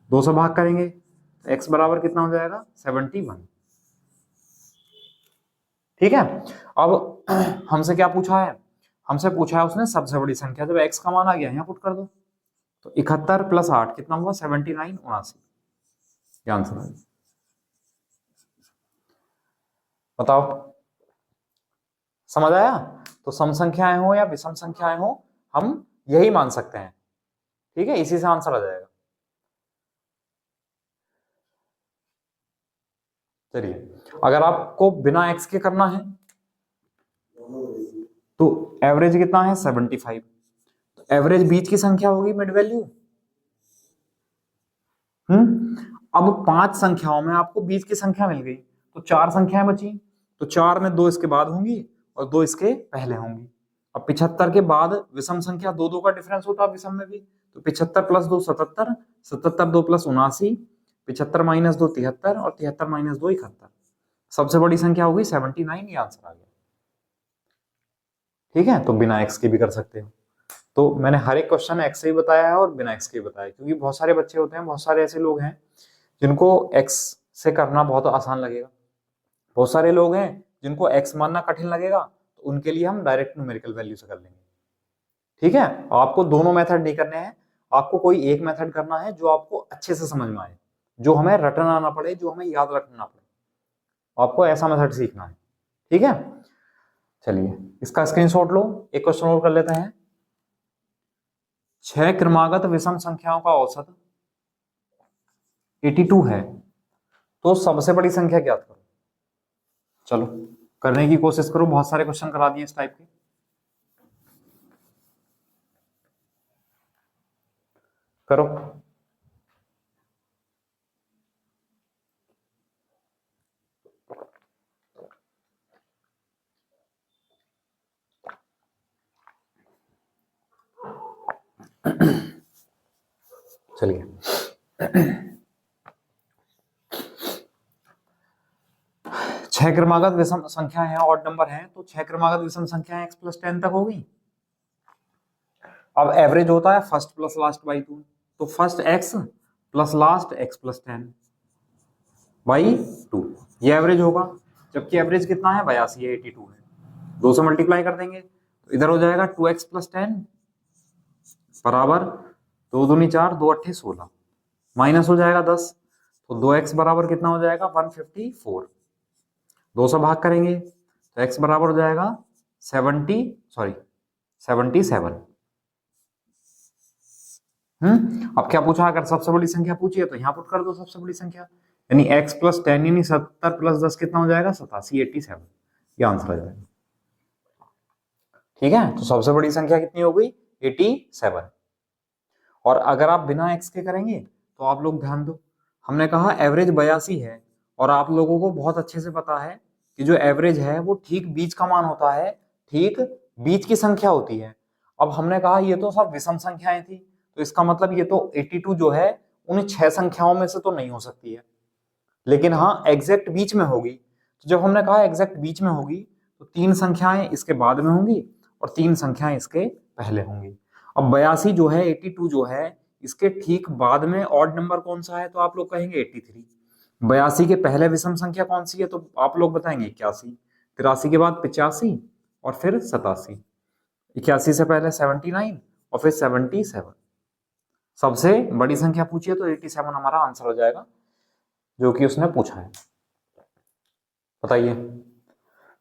2 से भाग करेंगे तो x बराबर कितना हो जाएगा 71। ठीक है, अब हमसे क्या पूछा है? हमसे पूछा है उसने सबसे बड़ी संख्या, जब x का मान आ गया यहाँ पुट कर दो, तो 71 प्लस 8 कितना हुआ 79, 79 ये आंसर है। बताओ, समझ आया? तो सम संख्याएं हो या विषम संख्याएं हो, हम यही मान सकते हैं। ठीक है, इसी से आंसर आ जाएगा। चलिए, अगर आपको बिना एक्स के करना है तो एवरेज कितना है 75, तो एवरेज बीच की संख्या होगी मिड वैल्यू। अब पांच संख्याओं में आपको बीच की संख्या मिल गई, तो चार संख्याएं बची, तो चार में दो इसके बाद होंगी और दो इसके पहले होंगी। अब 75 के बाद विषम संख्या दो दो का डिफरेंस होता है विषम में भी, तो 75 प्लस दो 77, 77 दो प्लस 79, 75 माइनस दो 73 और 73 माइनस दो 71। सबसे बड़ी संख्या होगी 79, ये आंसर आ गया। ठीक है, तो बिना एक्स के भी कर सकते हो। तो मैंने हर एक क्वेश्चन एक्स से ही बताया है और बिना एक्स के बताया, क्योंकि बहुत सारे बच्चे होते हैं, बहुत सारे ऐसे लोग हैं जिनको एक्स से करना बहुत आसान लगेगा, बहुत सारे लोग हैं जिनको एक्स मानना कठिन लगेगा, तो उनके लिए हम डायरेक्ट न्यूमेरिकल वैल्यू से कर लेंगे। ठीक है, आपको दोनों मेथड नहीं करने हैं, आपको कोई एक मेथड करना है जो आपको अच्छे से समझ में आए, जो हमें रटना ना पड़े, जो हमें याद रखना ना पड़े, आपको ऐसा मेथड सीखना है। ठीक है, चलिए इसका स्क्रीनशॉट लो, एक क्वेश्चन और कर लेते हैं। छह क्रमागत विषम संख्याओं का औसत 82 है, तो सबसे बड़ी संख्या ज्ञात करो। चलो करने की कोशिश करो, बहुत सारे क्वेश्चन करा दिए इस टाइप के। करो। चलिए छह क्रमागत विषम संख्या है, ऑड नंबर है, तो छह क्रमागत विषम संख्या x प्लस 10 तक होगी। अब एवरेज होता है first plus last by two, तो first x plus last x plus 10 by two, ये एवरेज होगा। जबकि एवरेज कितना है 82 है, 82 है, दो से मल्टीप्लाई कर देंगे तो इधर हो जाएगा 2x प्लस 10 बराबर दो दूनी चार, दो अट्ठे 16, माइनस हो जाएगा 10, तो 2x बराबर कितना हो जाएगा 154, दो से भाग करेंगे तो x बराबर हो जाएगा 77। अब क्या पूछा? अगर सबसे बड़ी संख्या पूछी है तो यहाँ पुट कर दो सबसे बड़ी संख्या, यानी x प्लस 10 यानी 70 प्लस 10 कितना हो जाएगा 87, 87, ये आंसर आ जाएगा। ठीक है, तो सबसे बड़ी संख्या कितनी हो गई 87। और अगर आप बिना x के करेंगे तो आप लोग ध्यान दो, हमने कहा एवरेज 82 है और आप लोगों को बहुत अच्छे से पता है कि जो एवरेज है वो ठीक बीच का मान होता है, ठीक बीच की संख्या होती है। अब हमने कहा ये तो सब विषम संख्याएं थी, तो इसका मतलब ये तो 82 जो है उन 6 संख्याओं में से तो नहीं हो सकती है, लेकिन हाँ एग्जैक्ट बीच में होगी। तो जब हमने कहा एग्जैक्ट बीच में होगी तो 3 संख्याएं इसके बाद में होंगी और 3 संख्याएं इसके पहले होंगी। अब 82 जो है, 82 जो है, इसके ठीक बाद में ऑड नंबर कौन सा है, तो आप लोग कहेंगे 83। 82 के पहले विषम संख्या कौन सी है, तो आप लोग बताएंगे 81। 83 के बाद 85 और फिर 87। 81 से पहले 79 और फिर 77। सबसे बड़ी संख्या पूछिए तो 87 हमारा आंसर हो जाएगा जो कि उसने पूछा है। बताइए,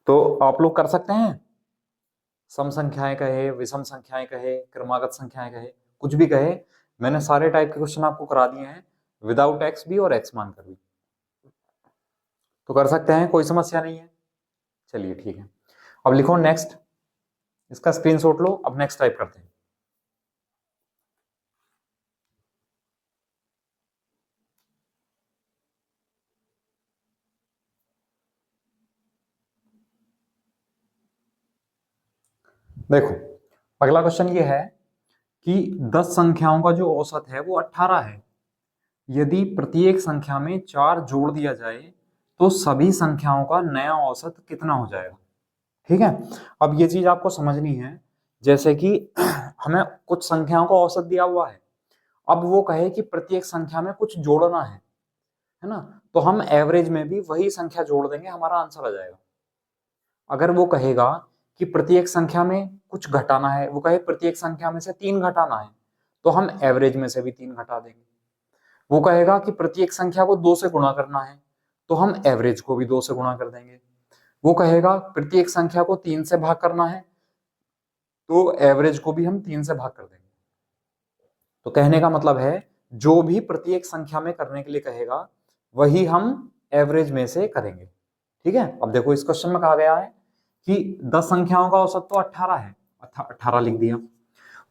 तो आप लोग कर सकते हैं, सम संख्याएं कहे, विषम संख्याएं कहे, क्रमागत संख्याएं कहे, कुछ भी कहे, मैंने सारे टाइप के क्वेश्चन आपको करा दिए हैं, विदाउट एक्स भी और एक्स मानकर भी, तो कर सकते हैं, कोई समस्या नहीं है। चलिए ठीक है, अब लिखो नेक्स्ट, इसका स्क्रीनशॉट लो, अब नेक्स्ट टाइप करते हैं। देखो अगला क्वेश्चन ये है कि 10 संख्याओं का जो औसत है वो 18 है। यदि प्रत्येक संख्या में 4 जोड़ दिया जाए तो सभी संख्याओं का नया औसत कितना हो जाएगा। ठीक है, अब ये चीज आपको समझनी है, जैसे कि हमें कुछ संख्याओं का औसत दिया हुआ है, अब वो कहे कि प्रत्येक संख्या में कुछ जोड़ना है ना, तो हम एवरेज में भी वही संख्या जोड़ देंगे, हमारा आंसर आ जाएगा। अगर वो कहेगा कि प्रत्येक संख्या में कुछ घटाना है, वो कहे प्रत्येक संख्या में से 3 घटाना है, तो हम एवरेज में से भी 3 घटा देंगे। वो कहेगा कि प्रत्येक संख्या को 2 से गुणा करना है, तो हम एवरेज को भी 2 से गुणा कर देंगे। वो कहेगा प्रत्येक संख्या को 3 से भाग करना है, तो एवरेज को भी हम 3 से भाग कर देंगे। तो कहने का मतलब है जो भी प्रत्येक संख्या में करने के लिए कहेगा वही हम एवरेज में से करेंगे। ठीक है, अब देखो इस क्वेश्चन में कहा गया है कि 10 संख्याओं का औसत तो 18 है, 18 लिख दिया।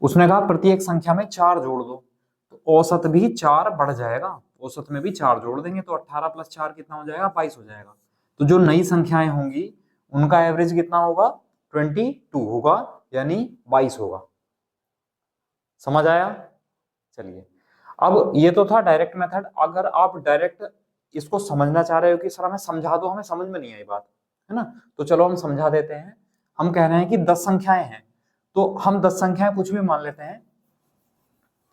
उसने कहा प्रत्येक संख्या में 4 जोड़ दो, तो औसत भी 4 बढ़ जाएगा, औसत में भी 4 जोड़ देंगे तो 18 + 4 कितना हो जाएगा, 22 हो जाएगा। तो जो नई संख्याएं होंगी उनका एवरेज कितना होगा, 22 होगा, यानी 22 होगा। समझ आया। चलिए, अब ये तो था डायरेक्ट मेथड। अगर आप डायरेक्ट इसको समझना चाह रहे हो कि सर हमें समझा दो, हमें समझ में नहीं आई बात, है ना, तो चलो हम समझा देते हैं। हम कह रहे हैं कि 10 संख्याएं हैं, तो हम 10 संख्याएं कुछ भी मान लेते हैं।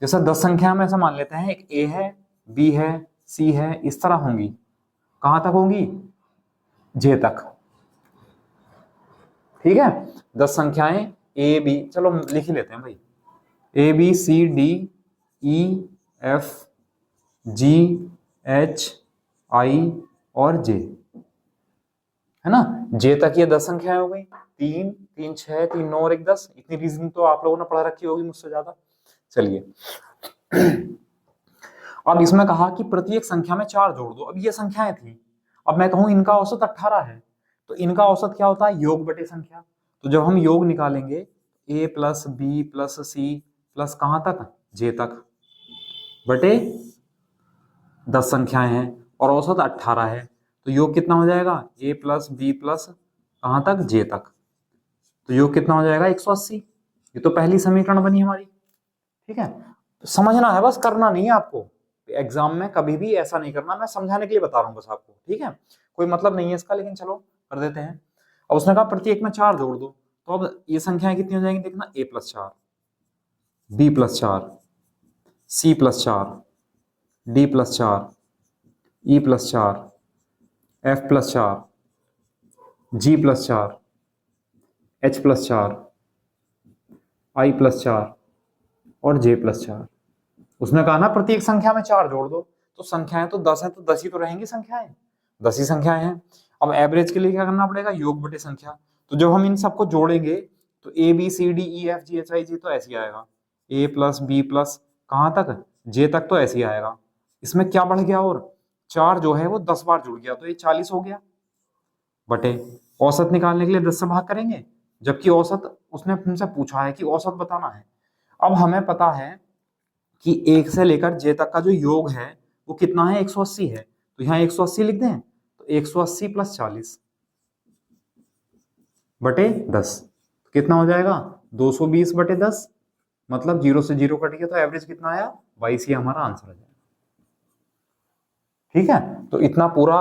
जैसे 10 संख्या में ऐसा मान लेते हैं, एक ए है, बी है, सी है, इस तरह होंगी। कहां तक होंगी, जे तक। ठीक है, 10 संख्याएं ए बी, चलो लिख ही लेते हैं भाई, A B C D E F G H I और जे, है ना। जे तक ये 10 संख्याएं हो गई, 3 3 6 3 9 और 1 10। इतनी रीजनिंग तो आप लोगों ने पढ़ा रखी होगी मुझसे ज्यादा। चलिए अब इसमें कहा कि प्रत्येक संख्या में 4 जोड़ दो। अब ये संख्याएं थी, अब मैं कहूं इनका औसत 18 है, तो इनका औसत क्या होता है, योग बटे संख्या। तो जब हम योग निकालेंगे a + b + c प्लस कहां तक, जे तक, बटे 10 संख्याएं हैं और औसत 18 है, तो योग कितना हो जाएगा, a + b + कहां तक, जे तक, तो योग कितना हो जाएगा, 180। ये तो पहली समीकरण बनी हमारी। ठीक है, तो समझना है बस, करना नहीं है आपको। एग्जाम में कभी भी ऐसा नहीं करना, मैं समझाने के लिए बता रहा हूँ बस आपको। ठीक है, कोई मतलब नहीं है इसका, लेकिन चलो कर देते हैं। अब उसने कहा प्रत्येक में 4 जोड़ दो, तो अब ये संख्याएं कितनी हो जाएंगी, देखना, a + 4 b + 4 c + 4 d + 4 e + 4 f + 4 g + 4 h + 4 i + 4 और j + 4। उसने कहा ना प्रत्येक संख्या में 4 जोड़ दो, तो संख्याएं तो 10 है, तो 10 ही तो रहेंगी संख्याएं, 10 ही संख्याएं हैं। अब एवरेज के लिए क्या करना पड़ेगा, योग बटे संख्या। तो जब हम इन सबको जोड़ेंगे तो A B C D E F G H I J तो ऐसे ही आएगा, a + b + कहां तक, जे तक, तो ऐसे ही आएगा। इसमें क्या बढ़ गया, और 4 जो है वो 10 बार जुड़ गया, तो ये 40 हो गया, बटे औसत निकालने के लिए 10 से भाग करेंगे, जबकि औसत उसने हमसे पूछा है कि औसत बताना है। अब हमें पता है कि 1 से लेकर j तक का जो योग है वो कितना है, 180 है। तो यहाँ 180 लिख दें, तो 180 + 40 बटे 10 कितना हो जाएगा, 220 बटे 10, मतलब 0 से 0 कट गया, तो एवरेज कितना आया, 22 ही हमारा आंसर आ जाएगा। ठीक है, तो इतना पूरा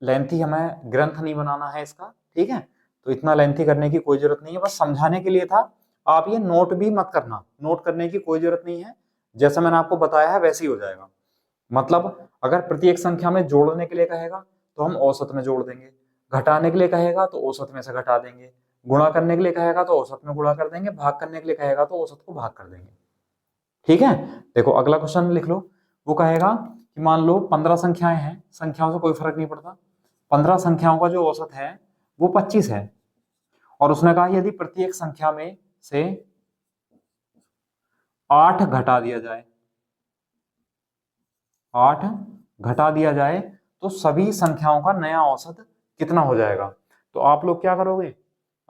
लेंथी हमें ग्रंथ नहीं बनाना है इसका। ठीक है, तो इतना लेंथी करने की कोई जरूरत नहीं है, बस समझाने के लिए था। आप ये नोट भी मत करना, नोट करने की कोई जरूरत नहीं है, जैसा मैंने आपको बताया है वैसे ही हो जाएगा। मतलब अगर प्रत्येक संख्या में जोड़ने के लिए कहेगा तो हम औसत में जोड़ देंगे, घटाने के लिए कहेगा तो औसत में से घटा देंगे, गुणा करने के लिए कहेगा तो औसत में गुणा कर देंगे, भाग करने के लिए कहेगा तो औसत को भाग कर देंगे। ठीक है, देखो अगला क्वेश्चन लिख लो। वो कहेगा कि मान लो 15 संख्याएं हैं, संख्याओं से कोई फर्क नहीं पड़ता, 15 संख्याओं का जो औसत है वो 25 है, और उसने कहा यदि प्रत्येक संख्या में से 8 घटा दिया जाए, 8 घटा दिया जाए तो सभी संख्याओं का नया औसत कितना हो जाएगा। तो आप लोग क्या करोगे,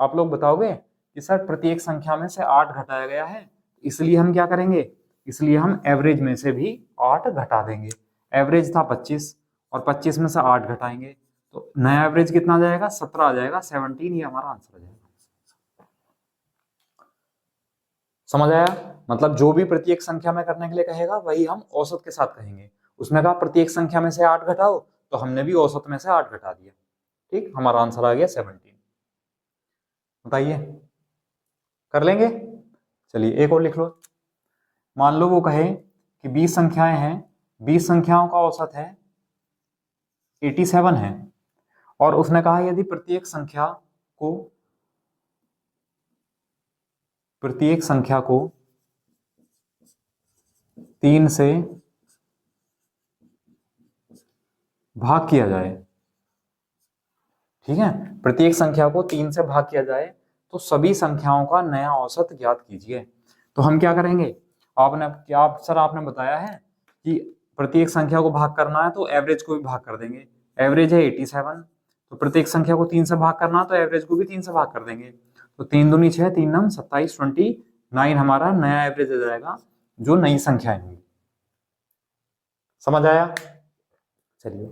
आप लोग बताओगे कि सर प्रत्येक संख्या में से 8 घटाया गया है, इसलिए हम क्या करेंगे, इसलिए हम एवरेज में से भी 8 घटा देंगे। एवरेज था 25 और 25 में से 8 घटाएंगे तो नया एवरेज कितना आ जाएगा, 17 आ जाएगा, 17 ही हमारा आंसर आ जाएगा। समझ आया, मतलब जो भी प्रत्येक संख्या में करने के लिए कहेगा वही हम औसत के साथ कहेंगे। उसने कहा प्रत्येक संख्या में से 8 घटाओ, तो हमने भी औसत में से 8 घटा दिया। ठीक, हमारा आंसर आ गया 17। बताइए, कर लेंगे। चलिए एक और लिख लो। मान लो वो कहे कि 20 संख्याएं हैं, 20 संख्याओं का औसत है 87 है, और उसने कहा यदि प्रत्येक संख्या को 3 से भाग किया जाए। ठीक है, प्रत्येक संख्या को 3 से भाग किया जाए तो सभी संख्याओं का नया औसत ज्ञात कीजिए। तो हम क्या करेंगे, आपने क्या सर आपने बताया है कि प्रत्येक संख्या को भाग करना है तो एवरेज को भी भाग कर देंगे। एवरेज है 87, तो प्रत्येक संख्या को 3 से भाग करना है तो एवरेज को भी 3 से भाग कर देंगे। तो 3 दूनी 6, 3 नम 27, 29 हमारा नया एवरेज आ जाएगा जो नई संख्याएं होंगी। समझ आया। चलिए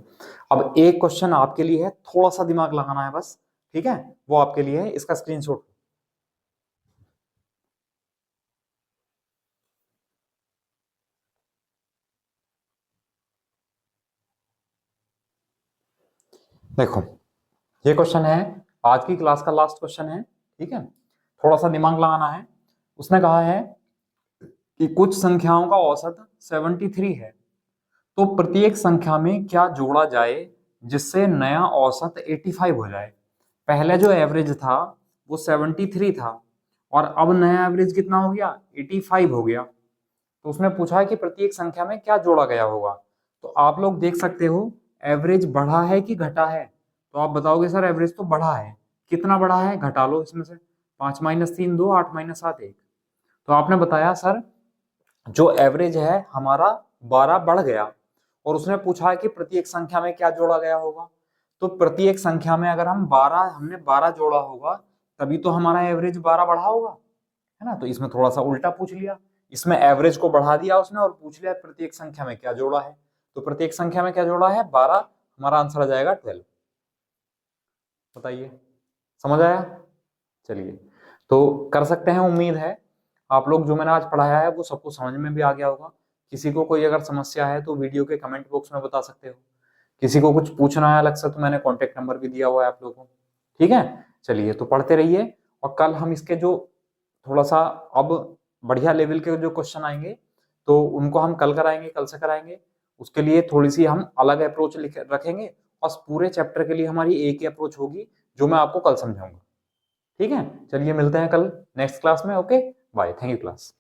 अब एक क्वेश्चन आपके लिए है, थोड़ा सा दिमाग लगाना है बस। ठीक है, वो आपके लिए है, इसका स्क्रीनशॉट। देखो ये क्वेश्चन है, आज की क्लास का लास्ट क्वेश्चन है। ठीक है, थोड़ा सा दिमाग लगाना है। उसने कहा है कि कुछ संख्याओं का औसत 73 है, तो प्रत्येक संख्या में क्या जोड़ा जाए जिससे नया औसत 85 हो जाए। पहले जो एवरेज था वो 73 था और अब नया एवरेज कितना हो गया, 85 हो गया। तो उसने पूछा है कि प्रत्येक संख्या में क्या जोड़ा गया होगा। तो आप लोग देख सकते हो एवरेज बढ़ा है कि घटा है, तो आप बताओगे सर एवरेज तो बढ़ा है। कितना बढ़ा है, घटा लो इसमें से, 5 - 3 2, 8 - 7 1। तो आपने बताया सर जो एवरेज है हमारा 12 बढ़ गया, और उसने पूछा है कि प्रत्येक संख्या में क्या जोड़ा गया होगा। तो प्रत्येक संख्या में अगर हमने 12 जोड़ा होगा तभी तो हमारा एवरेज 12 बढ़ा होगा, है ना। तो इसमें थोड़ा सा उल्टा पूछ लिया, इसमें एवरेज को बढ़ा दिया उसने और पूछ लिया प्रत्येक संख्या में क्या जोड़ा है। तो प्रत्येक संख्या में क्या जोड़ा है, 12, हमारा आंसर आ जाएगा 12। बताइए, समझ आया। चलिए तो कर सकते हैं, उम्मीद है आप लोग जो मैंने आज पढ़ाया है वो सबको समझ में भी आ गया होगा। किसी को कोई अगर समस्या है तो वीडियो के कमेंट बॉक्स में बता सकते हो, किसी को कुछ पूछना है अलग से तो मैंने कॉन्टेक्ट नंबर भी दिया हुआ है आप लोगों को। ठीक है, चलिए तो पढ़ते रहिए, और कल हम इसके जो थोड़ा सा अब बढ़िया लेवल के जो क्वेश्चन आएंगे तो उनको हम कल कराएंगे, कल से कराएंगे। उसके लिए थोड़ी सी हम अलग अप्रोच रखेंगे, और पूरे चैप्टर के लिए हमारी एक ही अप्रोच होगी जो मैं आपको कल समझाऊंगा। ठीक है, चलिए मिलते हैं कल नेक्स्ट क्लास में। Okay bye, thank you class.